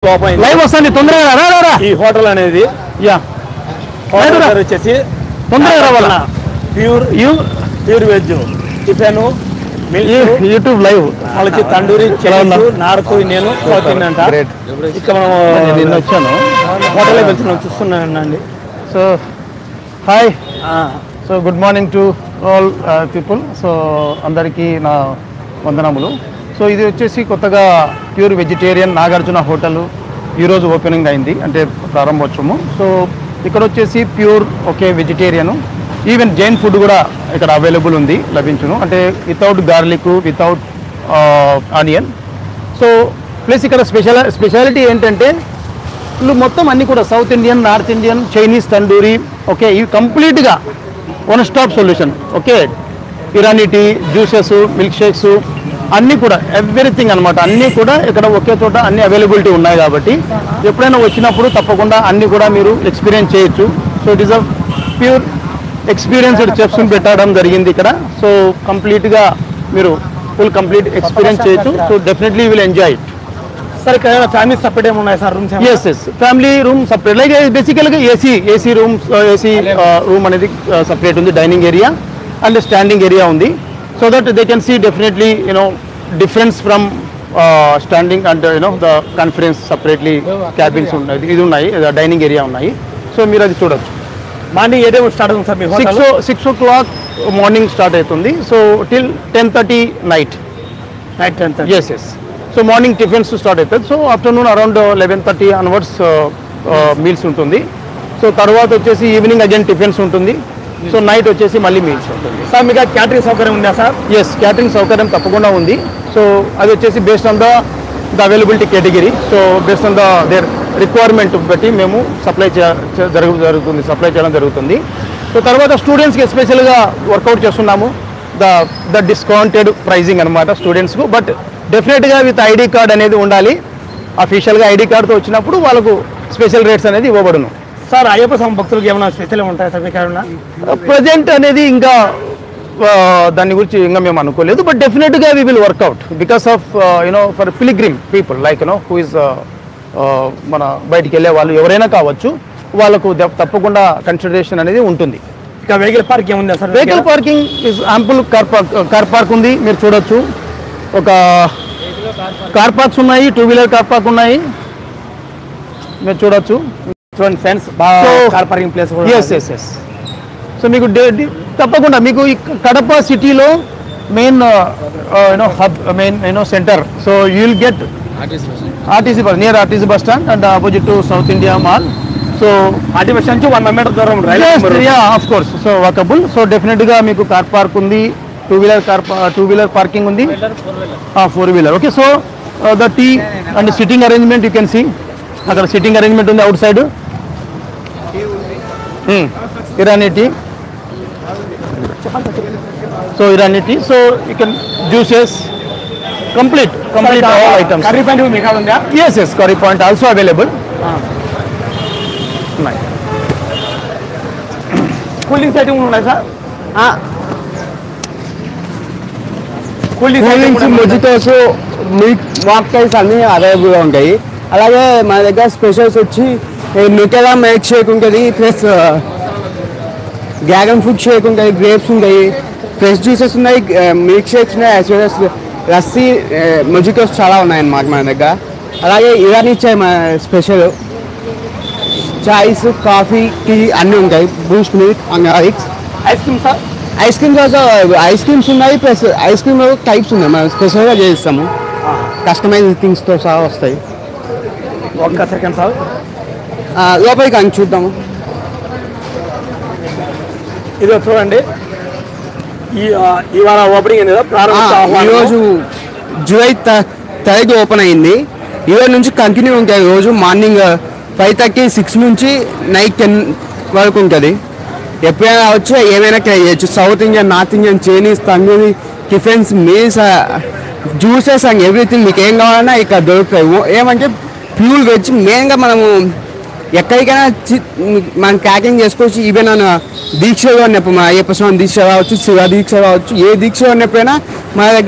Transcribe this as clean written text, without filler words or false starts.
Live వస్తుంది తొందరగా రా. ఈ హోటల్ అనేది వచ్చేసి తొందరగా రావాలా. Pure veg tiffin YouTube live వాళ్ళకి తండూరి నార్త్ నేను సౌత్ ఇండియన్ అంట. ఇక్కడ మనం నిన్న వచ్చాను హోటల్ వెళ్తున్నాం చూస్తున్నానండి. So hi, so good morning to all people. So అందరికీ నా వందనములు. సో ఇది వచ్చేసి కొత్తగా ప్యూర్ వెజిటేరియన్ నాగార్జున హోటల్ ఈరోజు ఓపెనింగ్ అయింది, అంటే ప్రారంభోత్సవము. సో ఇక్కడ వచ్చేసి pure vegetarian, even Jain food కూడా ఇక్కడ అవైలబుల్ ఉంది, లభించును, అంటే without garlic, without onion. So plus ఇక్కడ స్పెషాలిటీ ఏంటంటే వీళ్ళు మొత్తం అన్నీ కూడా south Indian, north Indian, Chinese, tandoori, ఇవి కంప్లీట్గా one stop solution. Irani tea, juices, milk shakes అన్నీ కూడా ఎవ్రీథింగ్ అనమాట, అన్నీ కూడా ఇక్కడ ఒకే చోట అన్ని అవైలబిలిటీ ఉన్నాయి. కాబట్టి ఎప్పుడైనా వచ్చినప్పుడు తప్పకుండా అన్నీ కూడా మీరు ఎక్స్పీరియన్స్ చేయొచ్చు. So it is a pure experienced చెఫ్స్ని పెట్టడం జరిగింది ఇక్కడ. సో కంప్లీట్గా మీరు ఫుల్ కంప్లీట్ ఎక్స్పీరియన్స్ చేయొచ్చు. So definitely will enjoy it. Sir ఇక్కడ ఫ్యామిలీ సపరేట్ ఏమి ఉన్నాయి sir rooms? Yes family room separate, like బేసికల్గా ఏసీ రూమ్ అనేది సపరేట్ ఉంది, dining area and standing area ఉంది. So that they can see definitely difference from standing and the conference separately cabins ఉన్నాయి, ఇది ఉన్నాయి, dining area ఉన్నాయి. So మీరు అది చూడొచ్చు. మార్నింగ్ ఏ టైం స్టార్ట్ అవుతుంది సార్? 6 o'clock మార్నింగ్ స్టార్ట్ అవుతుంది. So till 10:30 night 10:30. Yes. So morning tiffins start అవుతుంది. So afternoon around 11:30 onwards meals ఉంటుంది. సో తర్వాత వచ్చేసి ఈవినింగ్ అగైన్ టిఫిన్స్ ఉంటుంది. సో నైట్ వచ్చేసి మళ్ళీ మీల్స్ ఉంటుంది. సార్ మీకు క్యాటరింగ్ సౌకర్యం ఉందా సార్? ఎస్, క్యాటరింగ్ సౌకర్యం తప్పకుండా ఉంది. సో అది వచ్చేసి based on the availability category. So based on their requirement బట్టి మేము సప్లై చేయడం జరుగుతుంది. సో తర్వాత స్టూడెంట్స్కి ఎస్పెషల్గా వర్కౌట్ చేస్తున్నాము ద డిస్కౌంటెడ్ ప్రైజింగ్ అనమాట స్టూడెంట్స్కు. బట్ డెఫినెట్గా విత్ ఐడి కార్డ్ అనేది ఉండాలి. అఫీషియల్గా ఐడి కార్డ్తో వచ్చినప్పుడు వాళ్ళకు స్పెషల్ రేట్స్ అనేది ఇవ్వబడును. సార్ అయ్యప్ప స్వామి భక్తులకు ఏమైనా స్పెషల్ ఉంటాయి సార్ మీకు? ప్రజెంట్ అనేది ఇంకా దాని గురించి ఇంకా మేము అనుకోలేదు. బట్ డెఫినెట్గా we will work out because of for pilgrim people like who is మన బయటికి వెళ్ళే వాళ్ళు ఎవరైనా కావచ్చు, వాళ్ళకు తప్పకుండా కన్సిడరేషన్ అనేది ఉంటుంది. ఇక వెహికల్ పార్కింగ్ ఏముందా sir? Vehicle parking is ample car park ఉంది, మీరు చూడొచ్చు. ఒక కార్ పార్క్స్ ఉన్నాయి, 2-wheeler కార్ పార్క్ ఉన్నాయి, మీరు చూడొచ్చు. Friends car parking place. Yes. So మీకు తప్పకుండా మీకు ఈ కడప సిటీలో main hub, main centre. So you will get RTC bus, near RTC bus stand and opposite to south India mall. So RT bus నుంచి 100 metre దూరం. Of course. So walkable. So డెఫినెట్గా మీకు car park ఉంది, 2-wheeler parking ఉంది, 4-wheeler. So the tea and sitting arrangement you can see. అక్కడ sitting arrangement ఉంది out side. Irani tea. So Irani tea. So you can juices complete all items. Curry point మీకు ఉందా? Yes, curry point also available. Cool drinks item ఉన్నాయి sir? Cool drinks, mojitos, milk mocktails అన్నీ అవైలబుల్గా ఉంటాయి. అలాగే మన దగ్గర స్పెషల్స్ వచ్చి న్యూటెల్లా మిల్క్ షేక్ ఉంటుంది, ప్లస్ డ్రాగన్ ఫ్రూట్ షేక్ ఉంటుంది, గ్రేప్స్ ఉంటాయి, ఫ్రెష్ జ్యూసెస్ ఉన్నాయి, మిల్క్ షేక్స్ ఉన్నాయి, as well as lassi, mojitos చాలా ఉన్నాయన్నమాట మన దగ్గర. అలాగే ఇరానీ చాయ్ మన స్పెషల్. చాయ్స్, కాఫీ, టీ అన్నీ ఉంటాయి, Boost, milk and Horlicks. Ice cream sir? Ice creams ఉన్నాయి, ప్లస్ ఐస్ క్రీమ్లో టైప్స్ ఉన్నాయి, మనం స్పెషల్గా చేస్తాము, కస్టమైజ్ థింగ్స్తో సహా వస్తాయి. ఒక్క సెకండ్ సార్, లోపలికి అని చూద్దాము. ఇది చూడండి, ఇవాళ ఓపెనింగ్ అయింది కదా, ఈరోజు జూలై 3 ఓపెన్ అయింది. ఈరోజు నుంచి కంటిన్యూ ఉంటాయి. రోజు మార్నింగ్ 5:30, 6 నుంచి నైట్ 10 వరకు ఉంటుంది. ఎప్పుడైనా వచ్చి ఏమైనా ట్రై చేయొచ్చు. South Indian, north Indian, Chinese, tandoori, tiffins, meals, juices and everything మీకు ఏం కావాలన్నా ఇక్కడ దొరుకుతాయి. ఏమంటే ప్యూర్ వెజ్. మెయిన్గా మనము ఎక్కడికైనా మనం క్యాటరింగ్ చేసుకోవచ్చు. ఈవెన్ దీక్షలో ఉన్నప్పుడు, మన అయ్యప్ప స్వామి దీక్ష కావచ్చు, శివ దీక్ష కావచ్చు, ఏ దీక్షలో ఉన్నప్పుడైనా మన దగ్గర